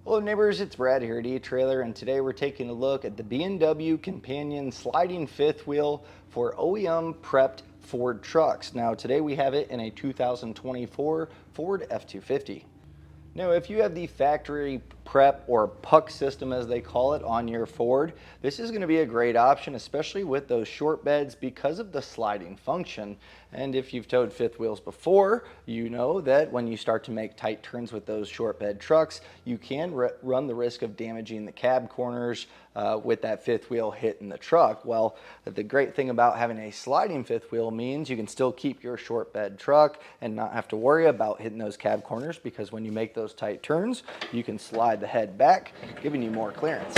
Hello neighbors, it's Brad here at eTrailer, and today we're taking a look at the B&W Companion sliding fifth wheel for OEM-prepped Ford trucks. Now today we have it in a 2024 Ford F-250. Now if you have the factory prep or puck system as they call it on your Ford, this is going to be a great option, especially with those short beds because of the sliding function. And if you've towed fifth wheels before, you know that when you start to make tight turns with those short bed trucks, you can run the risk of damaging the cab corners with that fifth wheel hitting the truck. Well, the great thing about having a sliding fifth wheel means you can still keep your short bed truck and not have to worry about hitting those cab corners, because when you make those tight turns, you can slide the head back, giving you more clearance.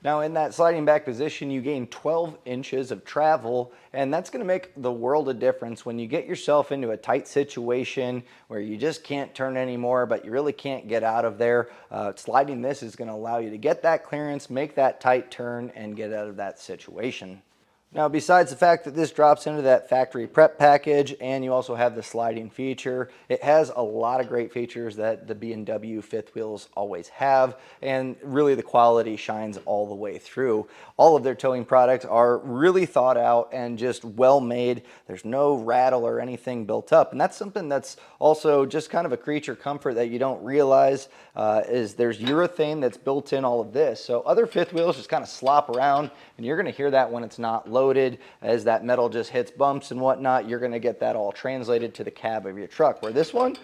Now in that sliding back position, you gain 12 inches of travel, and that's going to make the world of difference when you get yourself into a tight situation where you just can't turn anymore, but you really can't get out of there. Sliding this is going to allow you to get that clearance, make that tight turn, and get out of that situation. Now, besides the fact that this drops into that factory prep package and you also have the sliding feature, it has a lot of great features that the B&W fifth wheels always have, and really the quality shines all the way through. All of their towing products are really thought out and just well made. There's no rattle or anything built up, and that's something that's also just kind of a creature comfort that you don't realize is there's urethane that's built in all of this. So other fifth wheels just kind of slop around, and you're going to hear that when it's not loaded. As that metal just hits bumps and whatnot, you're going to get that all translated to the cab of your truck. Where this one,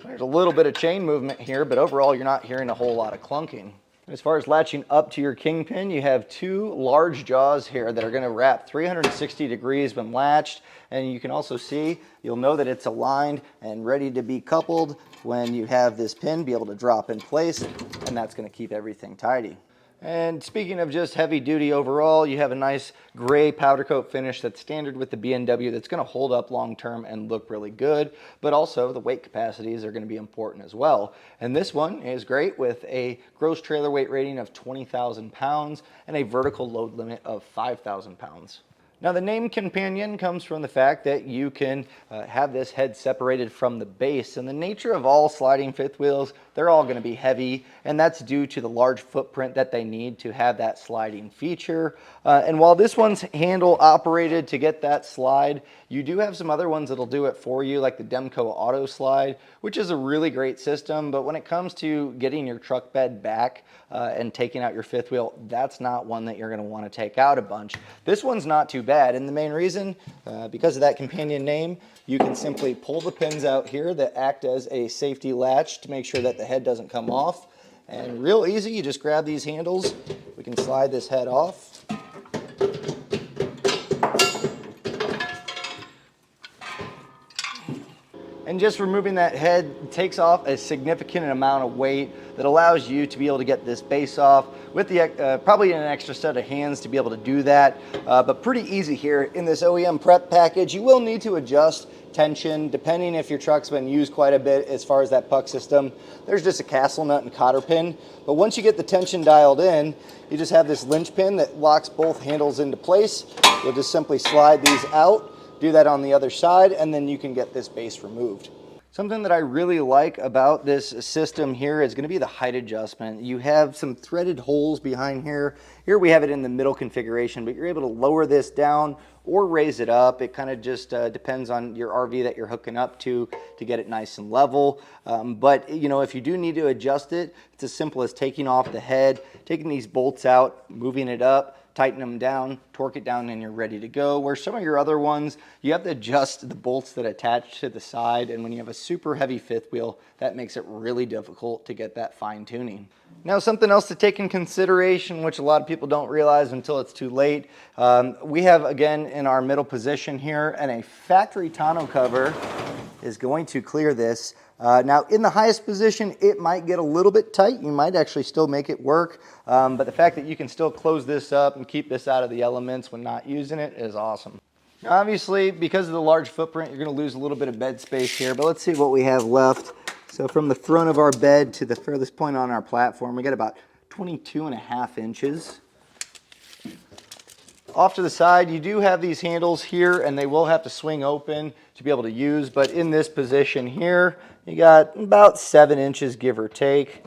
there's a little bit of chain movement here, but overall you're not hearing a whole lot of clunking. As far as latching up to your kingpin, you have two large jaws here that are going to wrap 360 degrees when latched, and you can also see, you'll know that it's aligned and ready to be coupled when you have this pin be able to drop in place, and that's going to keep everything tidy. And speaking of just heavy duty overall, you have a nice gray powder coat finish that's standard with the B&W that's going to hold up long term and look really good, but also the weight capacities are going to be important as well. And this one is great with a gross trailer weight rating of 20,000 pounds and a vertical load limit of 5,000 pounds. Now the name Companion comes from the fact that you can have this head separated from the base, and the nature of all sliding fifth wheels, they're all going to be heavy, and that's due to the large footprint that they need to have that sliding feature. And while this one's handle operated to get that slide, you do have some other ones that'll do it for you, like the Demco Auto Slide, which is a really great system, but when it comes to getting your truck bed back and taking out your fifth wheel, that's not one that you're going to want to take out a bunch. This one's not too bad, and the main reason, because of that Companion name, you can simply pull the pins out here that act as a safety latch to make sure that the head doesn't come off. And real easy, you just grab these handles, we can slide this head off. And just removing that head takes off a significant amount of weight that allows you to be able to get this base off with the probably an extra set of hands to be able to do that, but pretty easy here. In this OEM prep package, you will need to adjust tension depending if your truck's been used quite a bit as far as that puck system. There's just a castle nut and cotter pin, but once you get the tension dialed in, you just have this linch pin that locks both handles into place. You'll just simply slide these out. Do that on the other side, and then you can get this base removed. Something that I really like about this system here is going to be the height adjustment. You have some threaded holes behind here. Here we have it in the middle configuration, but you're able to lower this down or raise it up. It kind of just depends on your RV that you're hooking up to get it nice and level. But you know, if you do need to adjust it, it's as simple as taking off the head, taking these bolts out, moving it up, tighten them down, torque it down, and you're ready to go. Where some of your other ones, you have to adjust the bolts that attach to the side, and when you have a super heavy fifth wheel, that makes it really difficult to get that fine tuning. Now something else to take in consideration, which a lot of people don't realize until it's too late, we have again in our middle position here, and a factory tonneau cover is going to clear this. Now in the highest position, it might get a little bit tight. You might actually still make it work, but the fact that you can still close this up and keep this out of the elements when not using it is awesome. Now obviously, because of the large footprint, you're going to lose a little bit of bed space here, but let's see what we have left. So from the front of our bed to the furthest point on our platform, we got about 22.5 inches. Off to the side, you do have these handles here, and they will have to swing open to be able to use, but in this position here, you got about 7 inches, give or take.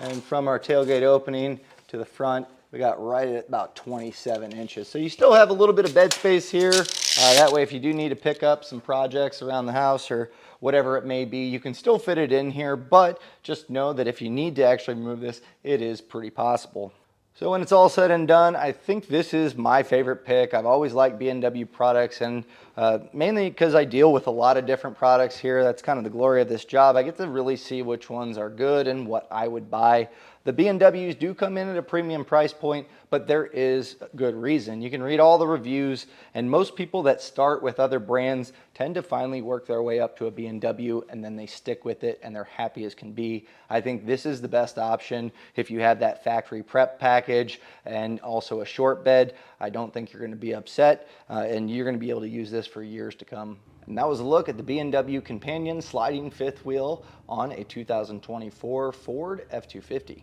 And from our tailgate opening to the front, we got right at about 27 inches. So you still have a little bit of bed space here. That way, if you do need to pick up some projects around the house or whatever it may be, you can still fit it in here, but just know that if you need to actually move this, it is pretty possible. So when it's all said and done, I think this is my favorite pick. I've always liked B&W products, and mainly because I deal with a lot of different products here. That's kind of the glory of this job. I get to really see which ones are good and what I would buy. The B&Ws do come in at a premium price point, but there is good reason. You can read all the reviews, and most people that start with other brands tend to finally work their way up to a B&W, and then they stick with it and they're happy as can be. I think this is the best option if you have that factory prep package and also a short bed. I don't think you're going to be upset, and you're going to be able to use this for years to come. And that was a look at the B&W Companion sliding fifth wheel on a 2024 Ford F-250.